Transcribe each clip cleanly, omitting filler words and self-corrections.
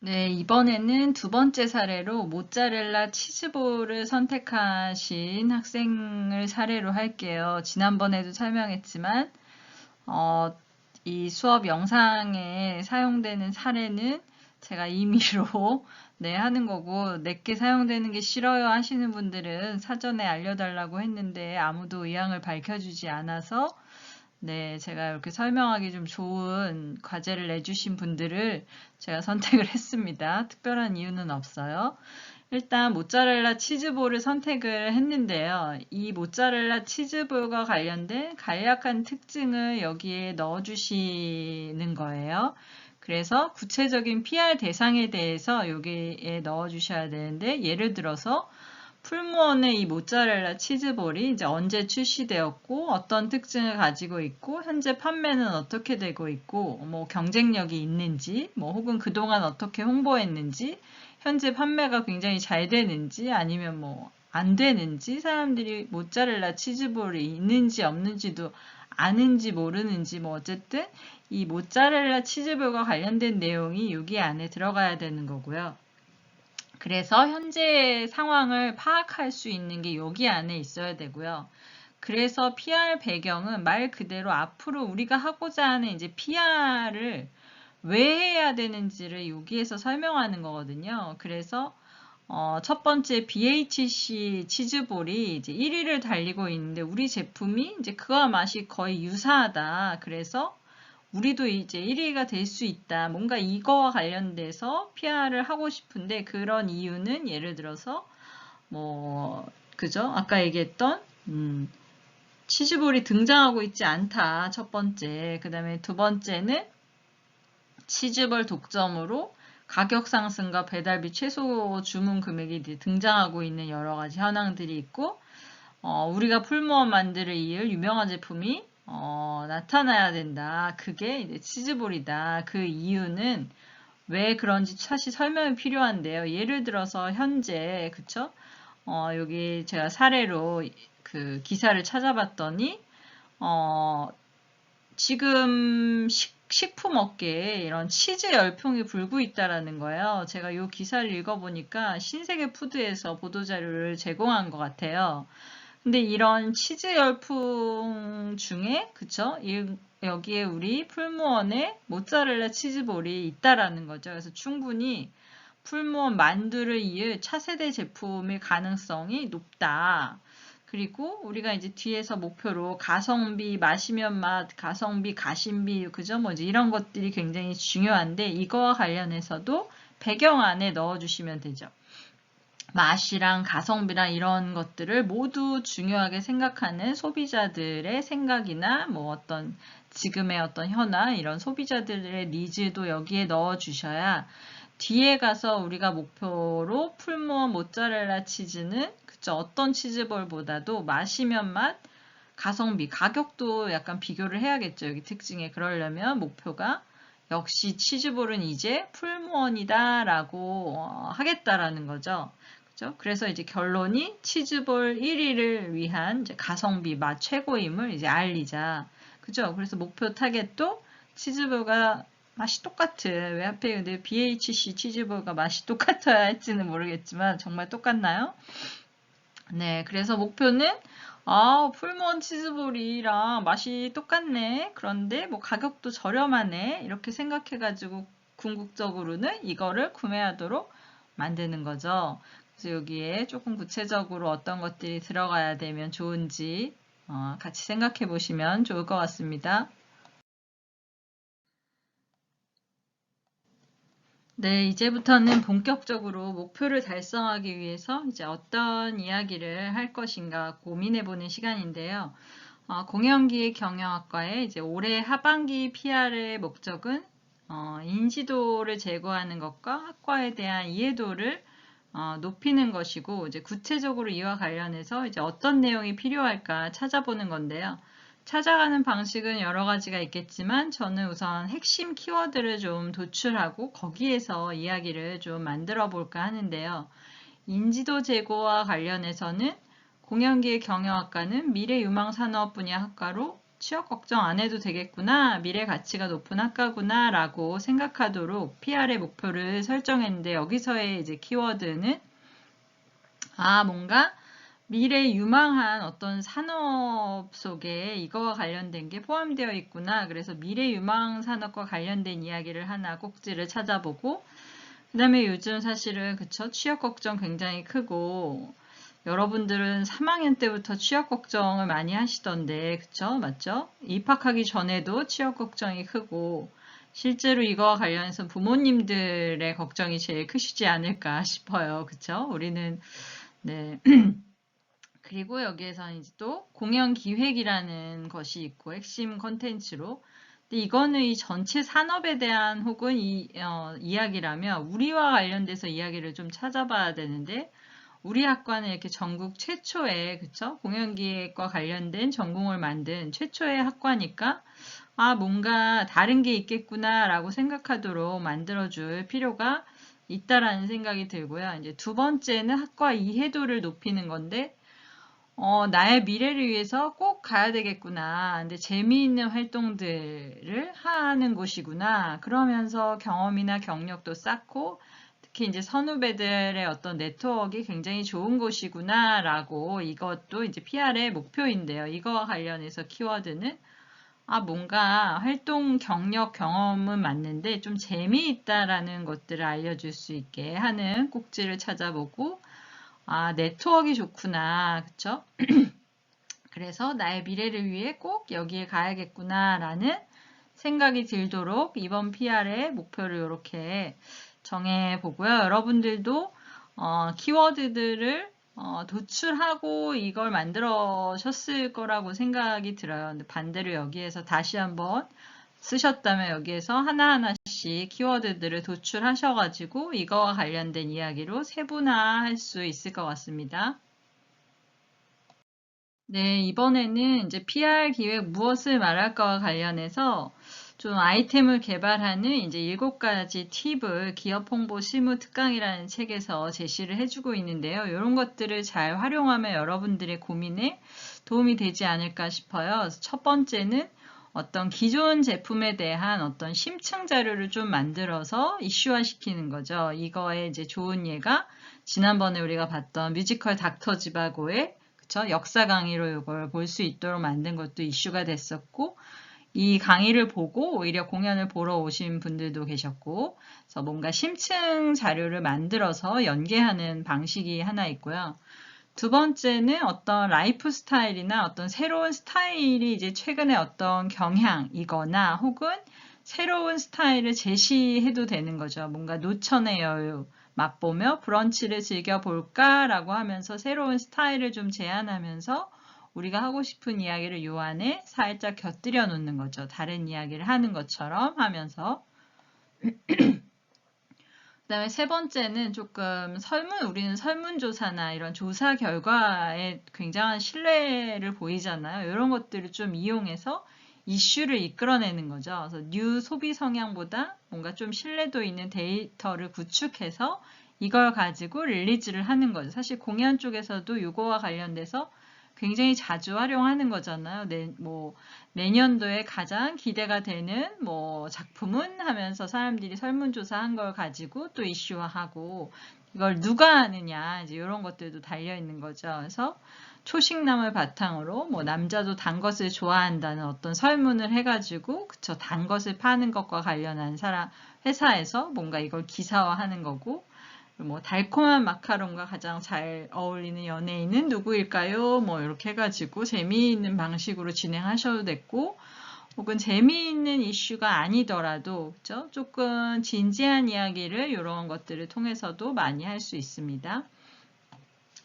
네, 이번에는 두 번째 사례로 모짜렐라 치즈볼을 선택하신 학생을 사례로 할게요. 지난번에도 설명했지만 이 수업 영상에 사용되는 사례는 제가 임의로 네, 하는 거고 내게 사용되는 게 싫어요 하시는 분들은 사전에 알려달라고 했는데 아무도 의향을 밝혀주지 않아서 네, 제가 이렇게 설명하기 좀 좋은 과제를 내주신 분들을 제가 선택을 했습니다. 특별한 이유는 없어요. 일단 모짜렐라 치즈볼을 선택을 했는데요. 이 모짜렐라 치즈볼과 관련된 간략한 특징을 여기에 넣어주시는 거예요. 그래서 구체적인 PR 대상에 대해서 여기에 넣어주셔야 되는데 예를 들어서 풀무원의 이 모짜렐라 치즈볼이 이제 언제 출시되었고 어떤 특징을 가지고 있고 현재 판매는 어떻게 되고 있고 뭐 경쟁력이 있는지 뭐 혹은 그동안 어떻게 홍보했는지 현재 판매가 굉장히 잘 되는지 아니면 뭐 안 되는지 사람들이 모짜렐라 치즈볼이 있는지 없는지도 아는지 모르는지 뭐 어쨌든 이 모짜렐라 치즈볼과 관련된 내용이 여기 안에 들어가야 되는 거고요. 그래서 현재 상황을 파악할 수 있는 게 여기 안에 있어야 되고요. 그래서 PR 배경은 말 그대로 앞으로 우리가 하고자 하는 이제 PR을 왜 해야 되는지를 여기에서 설명하는 거거든요. 그래서 첫 번째 BHC 치즈볼이 이제 1위를 달리고 있는데 우리 제품이 이제 그와 맛이 거의 유사하다. 그래서 우리도 이제 1위가 될 수 있다. 뭔가 이거와 관련돼서 PR을 하고 싶은데 그런 이유는 예를 들어서 뭐 그죠? 아까 얘기했던 치즈볼이 등장하고 있지 않다. 첫 번째. 그 다음에 두 번째는 치즈볼 독점으로 가격 상승과 배달비 최소 주문 금액이 등장하고 있는 여러 가지 현황들이 있고 우리가 풀무원 만들을 이을 유명한 제품이 나타나야 된다. 그게 이제 치즈볼이다. 그 이유는 왜 그런지 사실 설명이 필요한데요. 예를 들어서 현재 그쵸? 여기 제가 사례로 그 기사를 찾아봤더니 지금 식품 업계에 이런 치즈 열풍이 불고 있다라는 거예요. 제가 이 기사를 읽어보니까 신세계 푸드에서 보도자료를 제공한 것 같아요. 근데 이런 치즈 열풍 중에 그쵸? 여기에 우리 풀무원의 모짜렐라 치즈볼이 있다라는 거죠. 그래서 충분히 풀무원 만두를 이을 차세대 제품일 가능성이 높다. 그리고 우리가 이제 뒤에서 목표로 가성비, 마시면 맛, 가성비, 가심비, 그죠? 뭐 이제 이런 것들이 굉장히 중요한데 이거와 관련해서도 배경 안에 넣어주시면 되죠. 맛이랑 가성비랑 이런 것들을 모두 중요하게 생각하는 소비자들의 생각이나 뭐 어떤 지금의 어떤 현황 이런 소비자들의 니즈도 여기에 넣어 주셔야 뒤에 가서 우리가 목표로 풀무원 모짜렐라 치즈는 그쵸 어떤 치즈볼보다도 마시면 맛 가성비 가격도 약간 비교를 해야겠죠. 여기 특징에 그러려면 목표가 역시 치즈볼은 이제 풀무원이다 라고 하겠다라는 거죠. 그죠? 그래서 이제 결론이 치즈볼 1위를 위한 이제 가성비 맛 최고임을 이제 알리자. 그죠? 그래서 목표 타겟도 치즈볼과 맛이 똑같은 왜 하필 근데 BHC 치즈볼과 맛이 똑같아야 할지는 모르겠지만 정말 똑같나요? 네, 그래서 목표는 풀무원 치즈볼이랑 맛이 똑같네. 그런데 뭐 가격도 저렴하네. 이렇게 생각해가지고 궁극적으로는 이거를 구매하도록 만드는 거죠. 그래서 여기에 조금 구체적으로 어떤 것들이 들어가야 되면 좋은지 같이 생각해 보시면 좋을 것 같습니다. 네, 이제부터는 본격적으로 목표를 달성하기 위해서 이제 어떤 이야기를 할 것인가 고민해보는 시간인데요. 공연기획 경영학과의 이제 올해 하반기 PR의 목적은 인지도를 제고하는 것과 학과에 대한 이해도를 높이는 것이고 이제 구체적으로 이와 관련해서 이제 어떤 내용이 필요할까 찾아보는 건데요. 찾아가는 방식은 여러 가지가 있겠지만 저는 우선 핵심 키워드를 좀 도출하고 거기에서 이야기를 좀 만들어 볼까 하는데요. 인지도 제고와 관련해서는 공연기획 경영학과는 미래유망산업 분야 학과로 취업 걱정 안 해도 되겠구나, 미래 가치가 높은 학과구나 라고 생각하도록 PR의 목표를 설정했는데, 여기서의 이제 키워드는 뭔가 미래 유망한 어떤 산업 속에 이거와 관련된 게 포함되어 있구나. 그래서 미래 유망 산업과 관련된 이야기를 하나 꼭지를 찾아보고, 그 다음에 요즘 사실은 그쵸, 취업 걱정 굉장히 크고, 여러분들은 3학년 때부터 취업 걱정을 많이 하시던데, 그쵸? 맞죠? 입학하기 전에도 취업 걱정이 크고, 실제로 이거와 관련해서 부모님들의 걱정이 제일 크시지 않을까 싶어요. 그쵸? 우리는, 네. 그리고 여기에서 이제 또 공연 기획이라는 것이 있고, 핵심 컨텐츠로. 근데 이거는 이 전체 산업에 대한 혹은 이야기라면 우리와 관련돼서 이야기를 좀 찾아봐야 되는데, 우리 학과는 이렇게 전국 최초의, 그쵸? 공연기획과 관련된 전공을 만든 최초의 학과니까, 뭔가 다른 게 있겠구나라고 생각하도록 만들어줄 필요가 있다라는 생각이 들고요. 이제 두 번째는 학과 이해도를 높이는 건데, 나의 미래를 위해서 꼭 가야 되겠구나. 근데 재미있는 활동들을 하는 곳이구나. 그러면서 경험이나 경력도 쌓고, 특히 이제 선후배들의 어떤 네트워크가 굉장히 좋은 곳이구나. 라고 이것도 이제 PR의 목표인데요. 이거와 관련해서 키워드는 뭔가 활동 경력 경험은 맞는데 좀 재미있다라는 것들을 알려줄 수 있게 하는 꼭지를 찾아보고, 네트워크가 좋구나. 그쵸? 그래서 나의 미래를 위해 꼭 여기에 가야겠구나 라는 생각이 들도록 이번 PR의 목표를 이렇게 정해보고요. 여러분들도 키워드들을 도출하고 이걸 만들어셨을 거라고 생각이 들어요. 근데 반대로 여기에서 다시 한번 쓰셨다면 여기에서 하나하나씩 키워드들을 도출하셔가지고 이거와 관련된 이야기로 세분화할 수 있을 것 같습니다. 네, 이번에는 이제 PR 기획 무엇을 말할까와 관련해서 좀 아이템을 개발하는 이제 7가지 팁을 기업 홍보 실무 특강이라는 책에서 제시를 해주고 있는데요. 이런 것들을 잘 활용하면 여러분들의 고민에 도움이 되지 않을까 싶어요. 그래서 첫 번째는 어떤 기존 제품에 대한 어떤 심층 자료를 좀 만들어서 이슈화 시키는 거죠. 이거의 이제 좋은 예가 지난번에 우리가 봤던 뮤지컬 닥터 지바고의 그쵸? 역사 강의로 이걸 볼 수 있도록 만든 것도 이슈가 됐었고, 이 강의를 보고 오히려 공연을 보러 오신 분들도 계셨고, 그래서 뭔가 심층 자료를 만들어서 연계하는 방식이 하나 있고요. 두 번째는 어떤 라이프 스타일이나 어떤 새로운 스타일이 이제 최근에 어떤 경향이거나 혹은 새로운 스타일을 제시해도 되는 거죠. 뭔가 노천의 여유 맛보며 브런치를 즐겨볼까 라고 하면서 새로운 스타일을 좀 제안하면서 우리가 하고 싶은 이야기를 요 안에 살짝 곁들여 놓는 거죠. 다른 이야기를 하는 것처럼 하면서. 그 다음에 세 번째는 조금 우리는 설문조사나 이런 조사 결과에 굉장한 신뢰를 보이잖아요. 이런 것들을 좀 이용해서 이슈를 이끌어내는 거죠. 그래서 뉴 소비 성향보다 뭔가 좀 신뢰도 있는 데이터를 구축해서 이걸 가지고 릴리즈를 하는 거죠. 사실 공연 쪽에서도 이거와 관련돼서 굉장히 자주 활용하는 거잖아요. 내년도에 가장 기대가 되는 작품은 하면서 사람들이 설문조사한 걸 가지고 또 이슈화하고 이걸 누가 하느냐 이제 이런 것들도 달려 있는 거죠. 그래서 초식남을 바탕으로 남자도 단 것을 좋아한다는 어떤 설문을 해가지고 그쵸 단 것을 파는 것과 관련한 회사에서 뭔가 이걸 기사화하는 거고 달콤한 마카롱과 가장 잘 어울리는 연예인은 누구일까요? 이렇게 해가지고 재미있는 방식으로 진행하셔도 됐고, 혹은 재미있는 이슈가 아니더라도, 그죠? 조금 진지한 이야기를 이런 것들을 통해서도 많이 할 수 있습니다.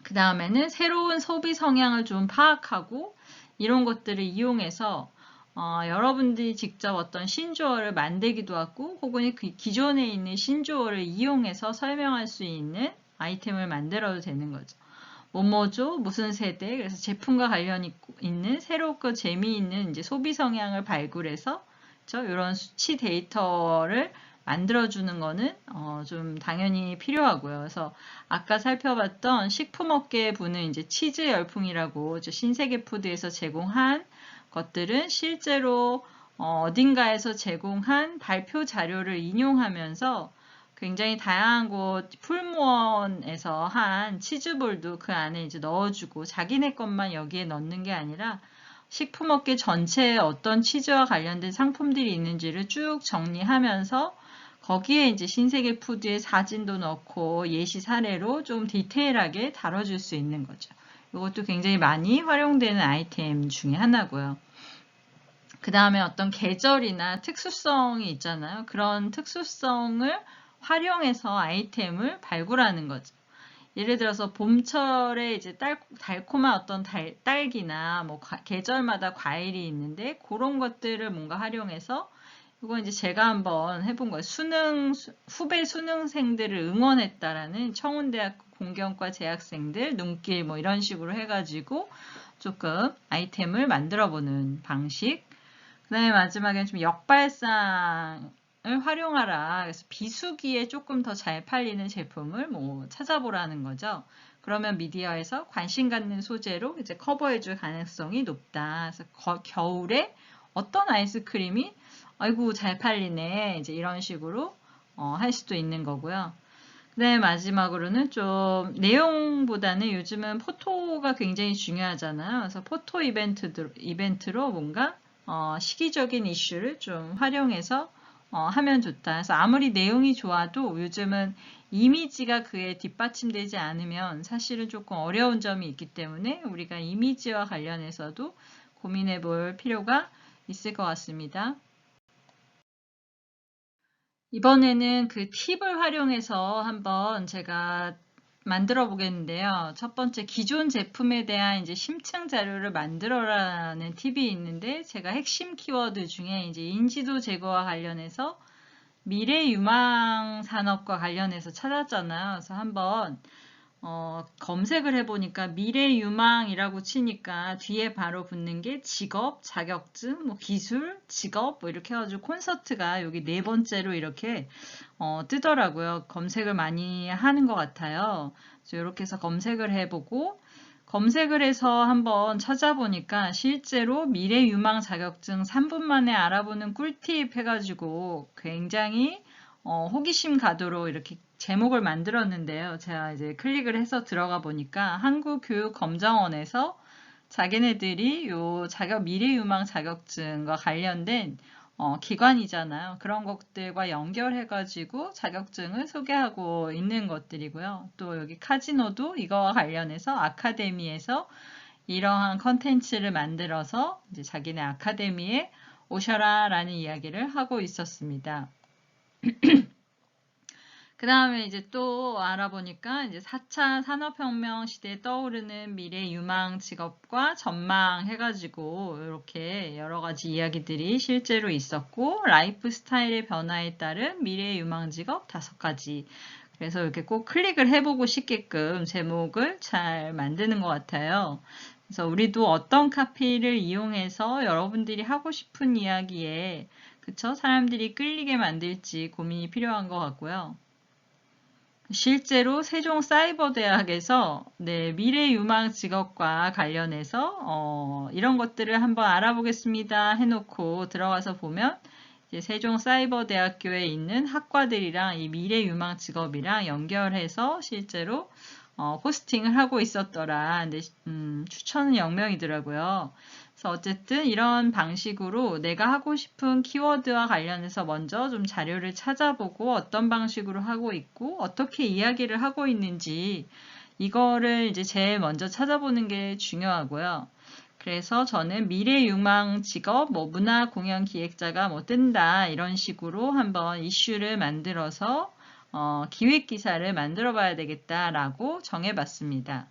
그 다음에는 새로운 소비 성향을 좀 파악하고, 이런 것들을 이용해서 여러분들이 직접 어떤 신조어를 만들기도 하고 혹은 기존에 있는 신조어를 이용해서 설명할 수 있는 아이템을 만들어도 되는 거죠. 뭐뭐죠? 무슨 세대? 그래서 제품과 관련 있는 새롭고 재미있는 이제 소비 성향을 발굴해서 이런 수치 데이터를 만들어주는 거는 좀 당연히 필요하고요. 그래서 아까 살펴봤던 식품업계 부는 이제 치즈 열풍이라고 신세계 푸드에서 제공한 것들은 실제로 어딘가에서 제공한 발표 자료를 인용하면서 굉장히 다양한 곳 풀무원에서 한 치즈볼도 그 안에 이제 넣어주고 자기네 것만 여기에 넣는 게 아니라 식품업계 전체에 어떤 치즈와 관련된 상품들이 있는지를 쭉 정리하면서 거기에 이제 신세계 푸드의 사진도 넣고 예시 사례로 좀 디테일하게 다뤄줄 수 있는 거죠. 이것도 굉장히 많이 활용되는 아이템 중에 하나고요. 그 다음에 어떤 계절이나 특수성이 있잖아요. 그런 특수성을 활용해서 아이템을 발굴하는 거죠. 예를 들어서 봄철에 이제 달콤한 어떤 딸기나 뭐 계절마다 과일이 있는데 그런 것들을 뭔가 활용해서 이거 이제 제가 한번 해본 거예요. 후배 수능생들을 응원했다라는 청운대학교 공경과 재학생들 눈길 뭐 이런 식으로 해가지고 조금 아이템을 만들어 보는 방식. 그 다음에 마지막에는 좀 역발상을 활용하라. 그래서 비수기에 조금 더 잘 팔리는 제품을 뭐 찾아보라는 거죠. 그러면 미디어에서 관심 갖는 소재로 이제 커버해줄 가능성이 높다. 그래서 겨울에 어떤 아이스크림이 아이고 잘 팔리네. 이제 이런 식으로 할 수도 있는 거고요. 그 다음에 마지막으로는 좀 내용보다는 요즘은 포토가 굉장히 중요하잖아요. 그래서 포토 이벤트로 뭔가 시기적인 이슈를 좀 활용해서 하면 좋다. 그래서 아무리 내용이 좋아도 요즘은 이미지가 그에 뒷받침되지 않으면 사실은 조금 어려운 점이 있기 때문에 우리가 이미지와 관련해서도 고민해 볼 필요가 있을 것 같습니다. 이번에는 그 팁을 활용해서 한번 제가 만들어 보겠는데요. 첫 번째, 기존 제품에 대한 이제 심층 자료를 만들어라는 팁이 있는데, 제가 핵심 키워드 중에 이제 인지도 제고와 관련해서 미래 유망 산업과 관련해서 찾았잖아요. 그래서 한번 검색을 해보니까 미래 유망이라고 치니까 뒤에 바로 붙는 게 직업, 자격증, 뭐 기술, 직업 뭐 이렇게 해가지고 콘서트가 여기 4번째로 이렇게 뜨더라고요. 검색을 많이 하는 것 같아요. 그래서 이렇게 해서 검색을 해보고 검색을 해서 한번 찾아보니까 실제로 미래 유망 자격증 3분 만에 알아보는 꿀팁 해가지고 굉장히 호기심 가도록 이렇게 제목을 만들었는데요. 제가 이제 클릭을 해서 들어가 보니까 한국교육검정원에서 자기네들이 요 미래유망 자격증과 관련된 기관이잖아요. 그런 것들과 연결해가지고 자격증을 소개하고 있는 것들이고요. 또 여기 카지노도 이거와 관련해서 아카데미에서 이러한 컨텐츠를 만들어서 이제 자기네 아카데미에 오셔라 라는 이야기를 하고 있었습니다. 그 다음에 이제 또 알아보니까 이제 4차 산업혁명 시대에 떠오르는 미래 유망 직업과 전망 해가지고 이렇게 여러 가지 이야기들이 실제로 있었고, 라이프 스타일의 변화에 따른 미래 유망 직업 5가지. 그래서 이렇게 꼭 클릭을 해보고 싶게끔 제목을 잘 만드는 것 같아요. 그래서 우리도 어떤 카피를 이용해서 여러분들이 하고 싶은 이야기에 그쵸? 사람들이 끌리게 만들지 고민이 필요한 것 같고요. 실제로 세종사이버대학에서 미래 유망 직업과 관련해서 이런 것들을 한번 알아보겠습니다 해놓고 들어가서 보면 이제 세종사이버대학교에 있는 학과들이랑 이 미래 유망 직업이랑 연결해서 실제로 포스팅을 하고 있었더라. 근데 추천은 0명이더라고요. 그래서 어쨌든 이런 방식으로 내가 하고 싶은 키워드와 관련해서 먼저 좀 자료를 찾아보고 어떤 방식으로 하고 있고 어떻게 이야기를 하고 있는지 이거를 이제 제일 먼저 찾아보는 게 중요하고요. 그래서 저는 미래 유망 직업, 뭐 문화 공연 기획자가 뭐 뜬다 이런 식으로 한번 이슈를 만들어서 기획 기사를 만들어 봐야 되겠다라고 정해봤습니다.